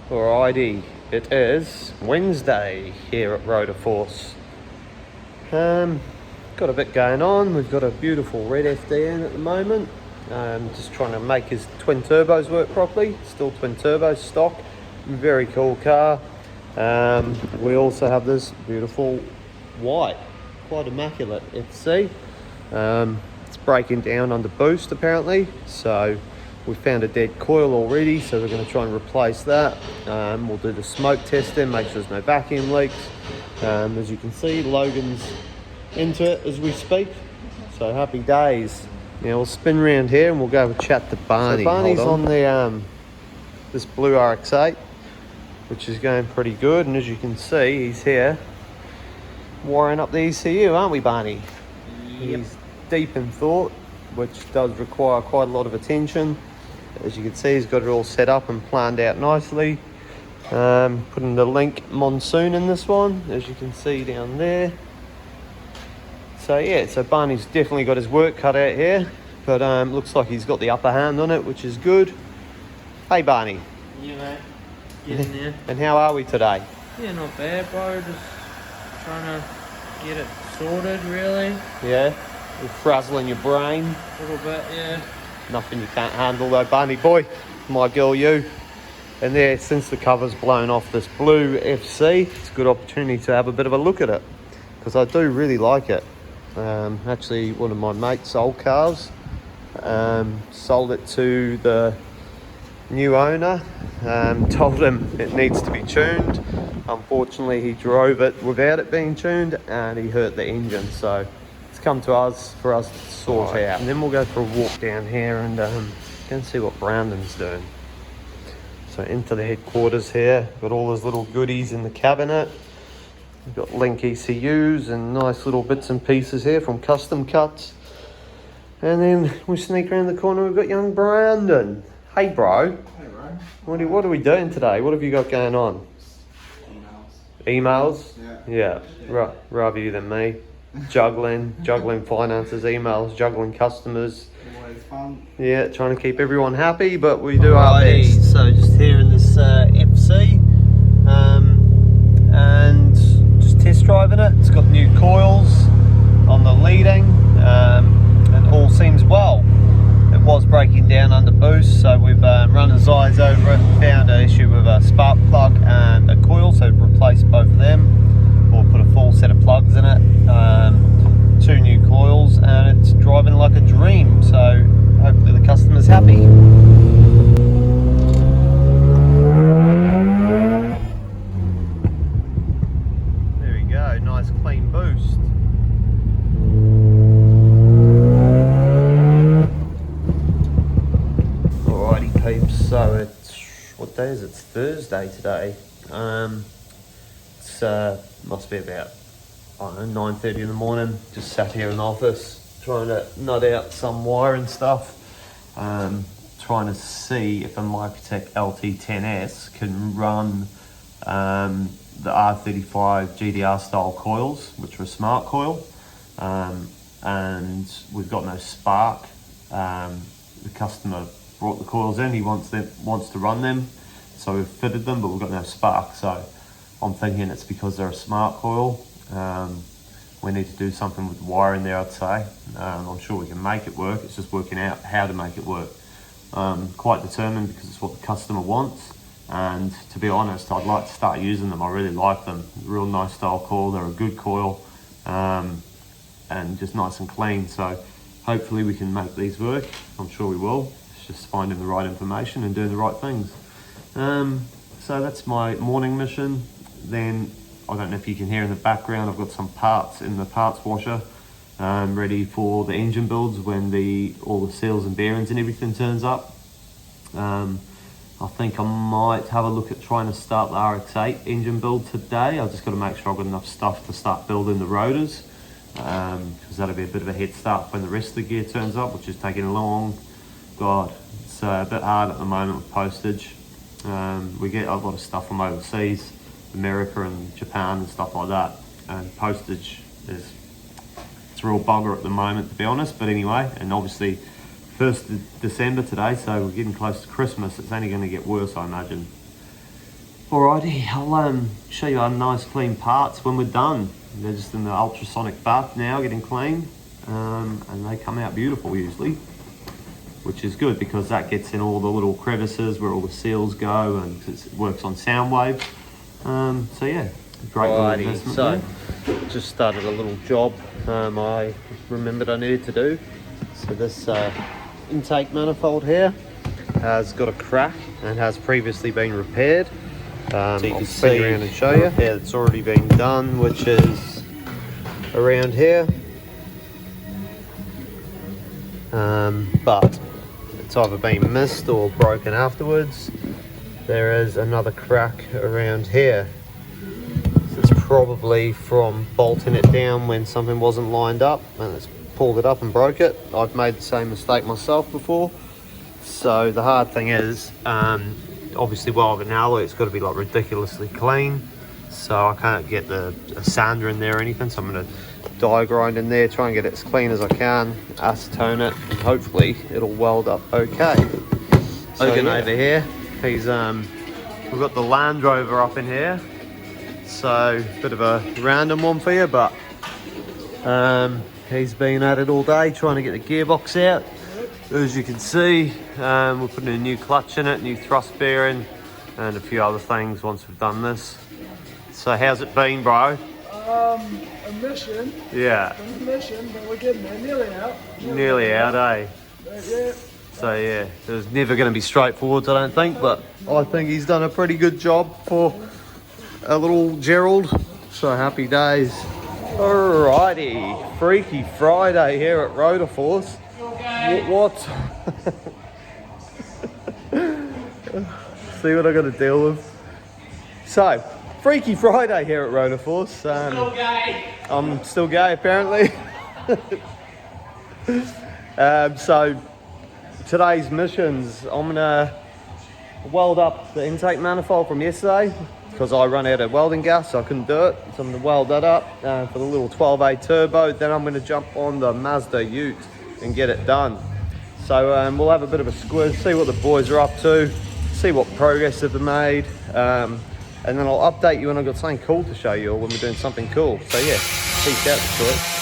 Alrighty, it is Wednesday here at Rotor Force. Got a bit going on. We've got a beautiful red FD in at the moment. Just trying to make his twin turbos work properly. Still twin turbos stock. Very cool car. We also have this beautiful white, quite immaculate FC. It's breaking down under boost apparently, so we found a dead coil already, so we're going to try and replace that. We'll do the smoke testing, make sure there's no vacuum leaks. As you can see, Logan's into it as we speak, so happy days. Now we'll spin around here and we'll go have a chat to Barney. So Barney's on the this blue RX-8, which is going pretty good, and as you can see, he's here wiring up the ECU, aren't we, Barney? Yep. He's deep in thought, which does require quite a lot of attention. As you can see, he's got it all set up and planned out nicely. Putting the Link Monsoon in this one, as you can see down there. So yeah, so Barney's definitely got his work cut out here, but looks like he's got the upper hand on it, which is good. Hey Barney. Yeah, mate. Getting there. And how are we today? Yeah, not bad, bro. Just trying to get it sorted, really. Yeah? You're frazzling your brain. A little bit, yeah. Nothing you can't handle though, Barney boy. My girl, you. And there, since the cover's blown off this blue FC, it's a good opportunity to have a bit of a look at it, because I do really like it. Actually, one of my mates' old cars, sold it to the new owner, told him it needs to be tuned. Unfortunately, he drove it without it being tuned and he hurt the engine, so it's come to us for us to sort out. And then we'll go for a walk down here and go and see what Brandon's doing. So into the headquarters here, got all those little goodies in the cabinet. We've got Link ECUs and nice little bits and pieces here from Custom Cuts. And then we sneak around the corner, we've got young Brandon. Hey bro. Hey bro. What are we doing today? What have you got going on? Emails? Yeah. Rather you than me. Juggling finances, emails, juggling customers. Always fun. Yeah, trying to keep everyone happy, but we do our best. So just here in this FC, and just test driving it. It's got new coils on the leading, and all seems well. It was breaking down under boost, so we've run his eyes over it and found an issue with a spark plug and a coil, so replaced both of them. We'll put a full set of plugs in it, 2 new coils, and it's driving like a dream, so hopefully the customer's happy. There we go, nice clean boost. Alrighty peeps, so it's, what day is it? It's Thursday today. It's must be about, I don't know, 9:30 in the morning. Just sat here in the office trying to nut out some wire and stuff. Trying to see if a Microtech LT10S can run the R35 GDR style coils, which are a smart coil. And we've got no spark. The customer brought the coils in, he wants to run them, so we've fitted them, but we've got no spark. So I'm thinking it's because they're a smart coil. We need to do something with the wire in there, I'd say. I'm sure we can make it work, it's just working out how to make it work. Quite determined because it's what the customer wants, and to be honest, I'd like to start using them. I really like them. Real nice style coil, they're a good coil, and just nice and clean, so hopefully we can make these work. I'm sure we will. It's just finding the right information and doing the right things. So that's my morning mission. Then I don't know if you can hear in the background, I've got some parts in the parts washer ready for the engine builds when all the seals and bearings and everything turns up. I think I might have a look at trying to start the RX-8 engine build today. I've just got to make sure I've got enough stuff to start building the rotors, because that'll be a bit of a head start when the rest of the gear turns up, which is taking long. God, it's a bit hard at the moment with postage. We get a lot of stuff from overseas, America and Japan and stuff like that, and postage it's a real bugger at the moment, to be honest. But anyway, and obviously 1st of December today, so we're getting close to Christmas. It's only going to get worse, I imagine. Alrighty, I'll show you our nice clean parts when we're done. They're just in the ultrasonic bath now, getting clean, and they come out beautiful usually, which is good because that gets in all the little crevices where all the seals go, and it works on sound wave. So yeah, great little investment. So just started a little job I remembered I needed to do. So this intake manifold here has got a crack and has previously been repaired. So you can spin around and show you. Yeah, it's already been done, which is around here. But it's either been missed or broken afterwards. There is another crack around here. So it's probably from bolting it down when something wasn't lined up and it's pulled it up and broke it. I've made the same mistake myself before. So the hard thing is, obviously while with an alloy it's got to be like ridiculously clean, so I can't get a sander in there or anything, so I'm going to die grind in there, try and get it as clean as I can, acetone it, and hopefully it'll weld up okay. So Logan over here, he's we've got the Land Rover up in here, so bit of a random one for you, but he's been at it all day trying to get the gearbox out. As you can see, we're putting a new clutch in it, new thrust bearing, and a few other things once we've done this. So how's it been, bro? A mission. Yeah. A mission, but we're getting there. Nearly out. Nearly out, eh? Yeah. So yeah, it was never going to be straightforward, I don't think, but I think he's done a pretty good job for a little Gerald. So happy days. Alrighty, Freaky Friday here at Rotor Force. What? See what I got to deal with. So, Freaky Friday here at Rotor Force. Still gay. I'm still gay apparently. So today's missions, I'm gonna weld up the intake manifold from yesterday because I run out of welding gas, so I couldn't do it. So I'm gonna weld that up for the little 12A turbo. Then I'm gonna jump on the Mazda Ute and get it done. So we'll have a bit of a squiz, see what the boys are up to, see what progress they've made, and then I'll update you when I've got something cool to show you or when we're doing something cool. So yeah, peace out, Detroit.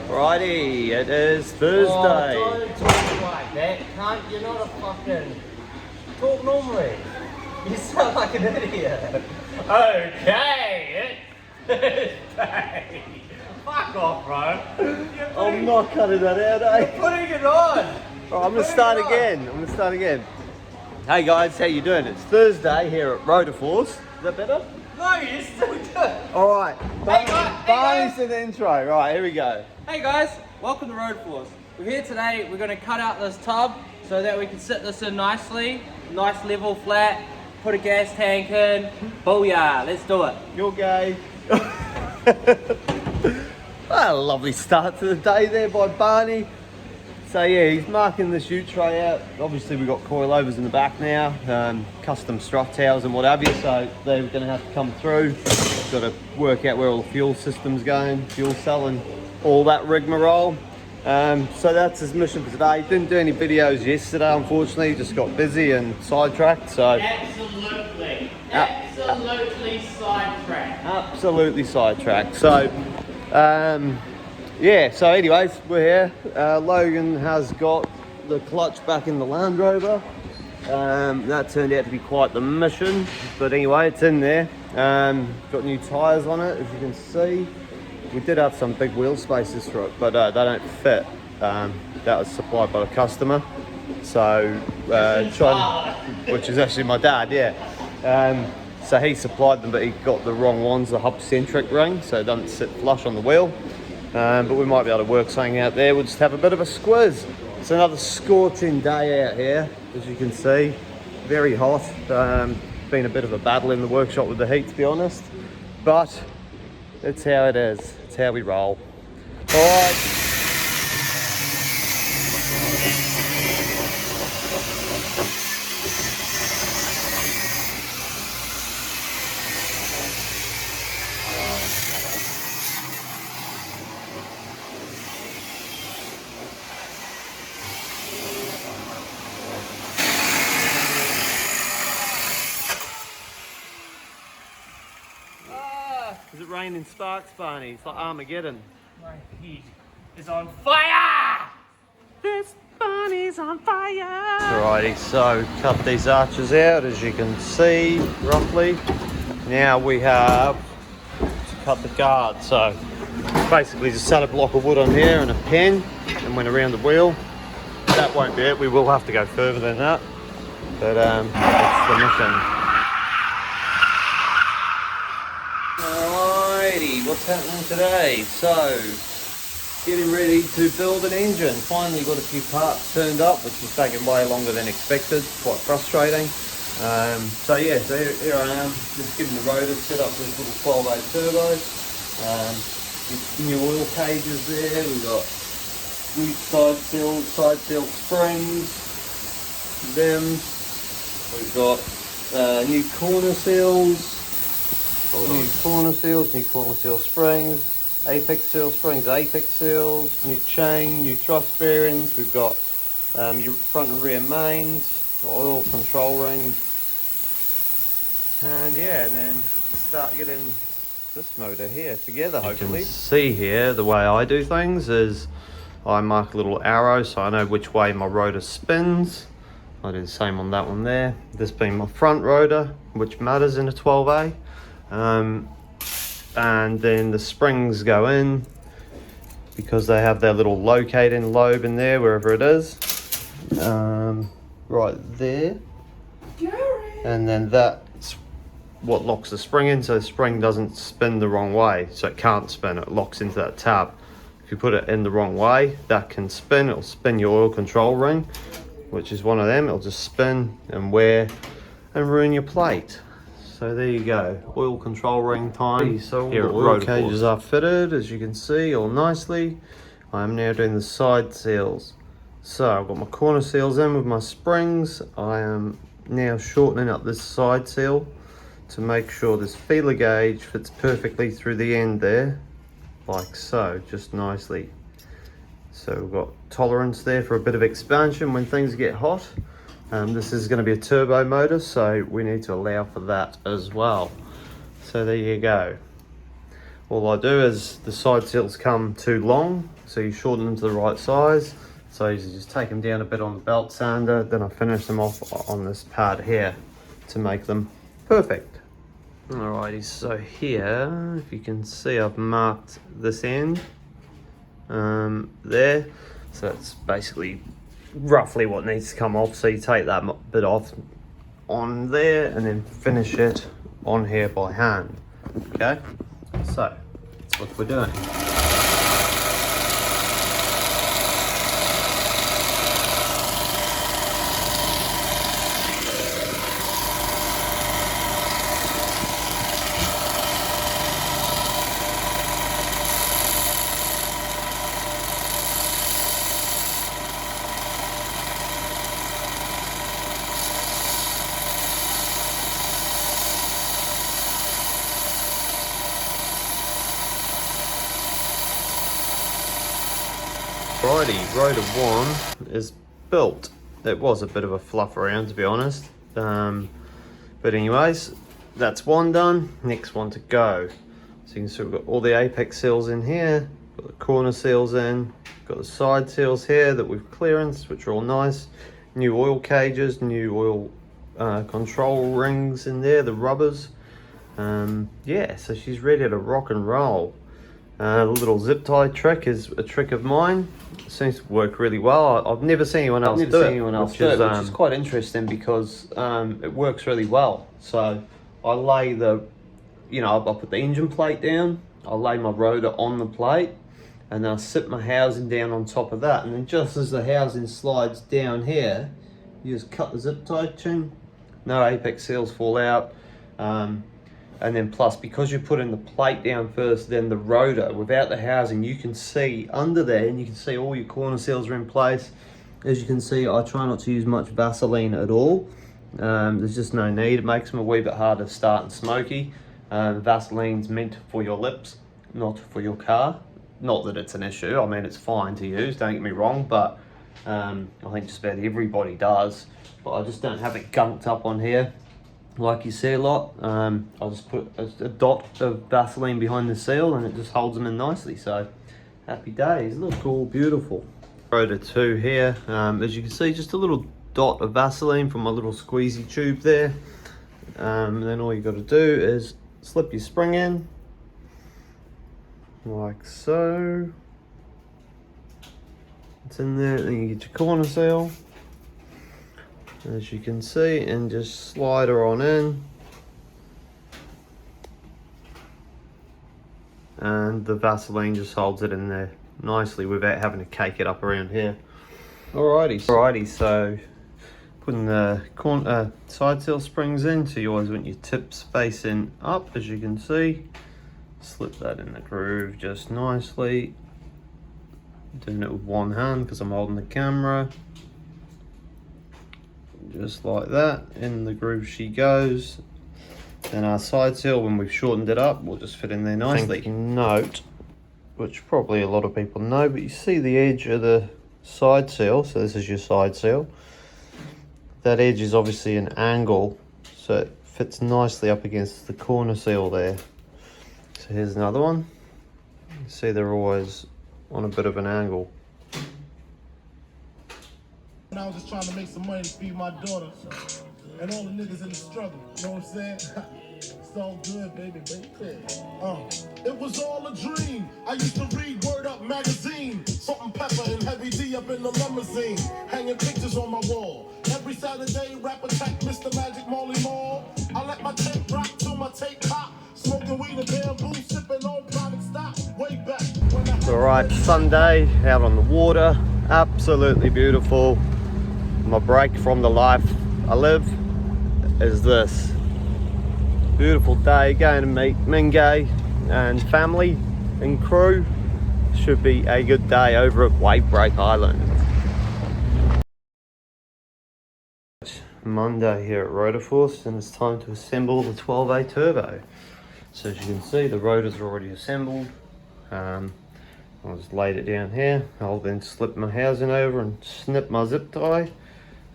Alrighty, it is Thursday. Oh, don't talk like that, cunt. You're not a fucking... Talk normally. You sound like an idiot. Okay, it's Thursday. Fuck off, bro. I'm not cutting that out, eh? You're putting it on. Alright, I'm gonna start again. Hey guys, how you doing? It's Thursday here at Rotor Force. Is that better? No, you're still good. Alright, guys. to the intro. Right, here we go. Hey guys, welcome to Rotor Force. We're here today, we're going to cut out this tub so that we can sit this in nicely, nice level flat, put a gas tank in, booyah, let's do it. You're gay. A lovely start to the day there by Barney. So yeah, he's marking this ute tray out. Obviously we've got coilovers in the back now, custom strut towers and what have you, so they're going to have to come through. Got to work out where all the fuel system's going, fuel cell and all that rigmarole. So that's his mission for today. Didn't do any videos yesterday, unfortunately, just got busy and sidetracked. So Absolutely sidetracked. Absolutely sidetracked. So yeah, so anyways, we're here. Logan has got the clutch back in the Land Rover. That turned out to be quite the mission, but anyway, it's in there. Got new tyres on it, as you can see. We did have some big wheel spaces for it, but they don't fit. That was supplied by the customer. So, which is actually my dad, yeah. So he supplied them, but he got the wrong ones, the hub-centric ring, so it doesn't sit flush on the wheel. But we might be able to work something out there. We'll just have a bit of a squiz. It's another scorching day out here, as you can see. Very hot. Been a bit of a battle in the workshop with the heat, to be honest. But it's how it is. It's how we roll. All right. Is it raining sparks, Barney? It's like Armageddon. My heat is on fire! This Barney's on fire! Alrighty, so cut these arches out, as you can see, roughly. Now we have to cut the guard. So basically just set a block of wood on here and a pen and went around the wheel. That won't be it, we will have to go further than that. But that's the mission. Alrighty, what's happening today? So, getting ready to build an engine. Finally got a few parts turned up, which has taken way longer than expected. Quite frustrating. So here I am, just getting the rotor set up with little 12A turbo. New oil cages there. We've got new side seal springs. We've got new corner seals. New corner seal springs, apex seal springs, apex seals, new chain, new thrust bearings. We've got your front and rear mains, oil control rings, and yeah, and then start getting this motor here together. Hopefully, you can see here the way I do things is I mark a little arrow so I know which way my rotor spins. I do the same on that one there. This being my front rotor, which matters in a 12A. And then the springs go in because they have their little locating lobe in there, wherever it is, right there. And then that's what locks the spring in, so the spring doesn't spin the wrong way, so it can't spin, it locks into that tab. If you put it in the wrong way, that can spin. It'll spin your oil control ring, which is one of them. It'll just spin and wear and ruin your plate. So there you go, oil control ring time. So here all the oil cages are fitted, as you can see, all nicely. I'm now doing the side seals. So I've got my corner seals in with my springs. I am now shortening up this side seal to make sure this feeler gauge fits perfectly through the end there, like so, just nicely. So we've got tolerance there for a bit of expansion when things get hot. This is going to be a turbo motor, so we need to allow for that as well. So there you go. All I do is the side seals come too long, so you shorten them to the right size. So you just take them down a bit on the belt sander, then I finish them off on this pad here to make them perfect. Alrighty, so here, if you can see, I've marked this end there. So it's basically roughly what needs to come off. So you take that bit off on there and then finish it on here by hand. Okay, so that's what we're doing. Alrighty, rotor 1 is built. It was a bit of a fluff around, to be honest. But anyways, that's one done. Next one to go. So you can see we've got all the apex seals in here, got the corner seals in, got the side seals here that we've clearanced, which are all nice. New oil cages, new oil control rings in there, the rubbers. Yeah, so she's ready to rock and roll. The little zip tie trick is a trick of mine. It seems to work really well. I've never seen anyone else do it, which is quite interesting because it works really well. So I lay the, I'll put the engine plate down, I'll lay my rotor on the plate, and then I'll sit my housing down on top of that. And then just as the housing slides down here, you just cut the zip tie chain. No apex seals fall out. And then plus, because you put in the plate down first, then the rotor, without the housing, you can see under there, and you can see all your corner seals are in place. As you can see, I try not to use much Vaseline at all. There's just no need. It makes them a wee bit harder to start and smoky. Vaseline's meant for your lips, not for your car. Not that it's an issue, I mean, it's fine to use, don't get me wrong, but I think just about everybody does. But I just don't have it gunked up on here like you see a lot. I'll just put a dot of Vaseline behind the seal and it just holds them in nicely. So happy days, look all beautiful. Rotor 2 here, as you can see, just a little dot of Vaseline from my little squeezy tube there. And then all you got to do is slip your spring in like so. It's in there, then you get your corner seal, as you can see, and just slide her on in. And the Vaseline just holds it in there nicely without having to cake it up around here. Alrighty, so putting the side seal springs in, so you always want your tips facing up, as you can see. Slip that in the groove just nicely. Doing it with one hand because I'm holding the camera. Just like that, in the groove she goes. Then our side seal, when we've shortened it up, will just fit in there nicely. Note, which probably a lot of people know, but you see the edge of the side seal, so this is your side seal. That edge is obviously an angle, so it fits nicely up against the corner seal there. So here's another one. You see they're always on a bit of an angle. And I was just trying to make some money to feed my daughter and all the niggas in the struggle. You know what I'm saying? It's all good, baby. It was all a dream. I used to read Word Up magazine. Salt and pepper and heavy D up in the limousine. Hanging pictures on my wall. Every Saturday, rap attack Mr. Magic Molly Mall. I let my tape rock till my tape pop. Smoking weed and bamboo, sipping on private stock. Way back when I... Alright, Sunday, out on the water. Absolutely beautiful. My break from the life I live is this. Beautiful day, going to meet Mingay and family and crew. Should be a good day over at Wave Break Island. Monday here at Rotor Force, and it's time to assemble the 12A turbo. So as you can see, the rotors are already assembled. I'll just laid it down here. I'll then slip my housing over and snip my zip tie,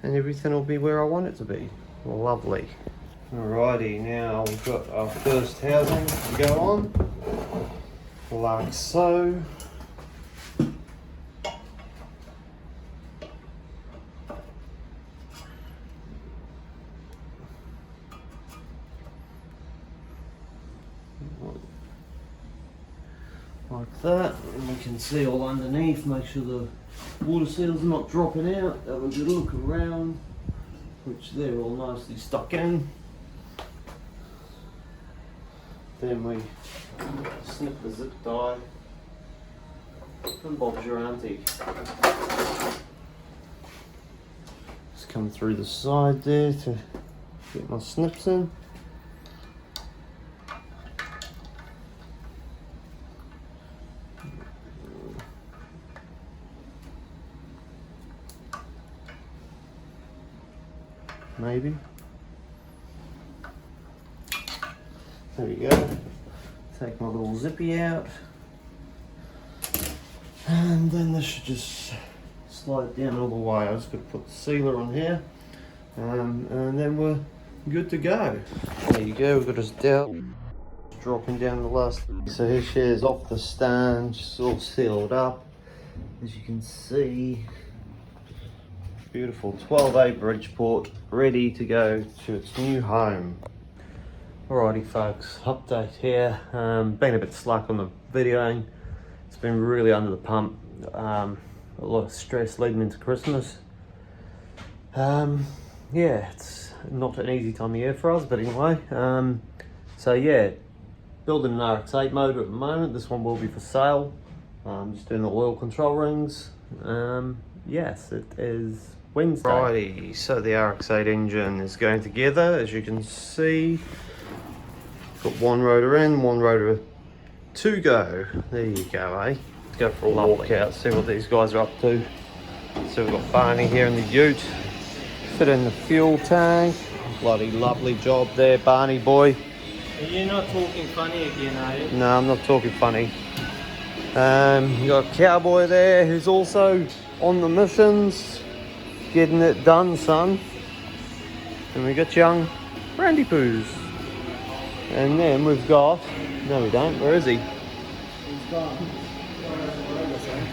and everything will be where I want it to be. Lovely. Alrighty, now we've got our first housing to go on, like so. Like that, and we can see all underneath, make sure the water seals are not dropping out. Have a good look around, which they're all nicely stuck in. Then we snip the zip tie and Bob's your auntie. Just come through the side there to get my snips in. Maybe. There we go. Take my little zippy out. And then this should just slide down all the way. I just got to put the sealer on here. And then we're good to go. There you go, we've got this down. Dropping down the last. So here she is off the stand, just all sealed up. As you can see. Beautiful 12A Bridgeport, ready to go to its new home. Alrighty folks, update here. Been a bit slack on the videoing. It's been really under the pump. A lot of stress leading into Christmas. Yeah, it's not an easy time of year for us, but anyway. So yeah, building an RX-8 motor at the moment. This one will be for sale. Just doing the oil control rings. Yes, it is Wednesday. Friday, so the RX-8 engine is going together, as you can see. Got one rotor in, one rotor to go. There you go, eh? Let's go for a walk out, see what these guys are up to. So we've got Barney here in the ute. Fit in the fuel tank. Bloody lovely job there, Barney boy. You're not talking funny again, are you? No, I'm not talking funny. You got Cowboy there who's also on the missions, getting it done, son. And we got young Randy Poos. And then we've got, no we don't, where is he?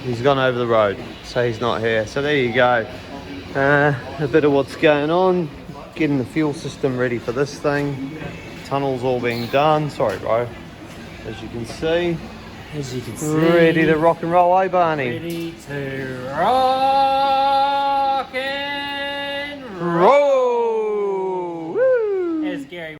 He's gone over the road, so he's not here. So there you go. A bit of what's going on, getting the fuel system ready for this thing. Tunnel's all being done, sorry bro. As you can see. As you can see. Ready to rock and roll, eh Barney? Ready to rock and roll. Roll! Woo! As Gary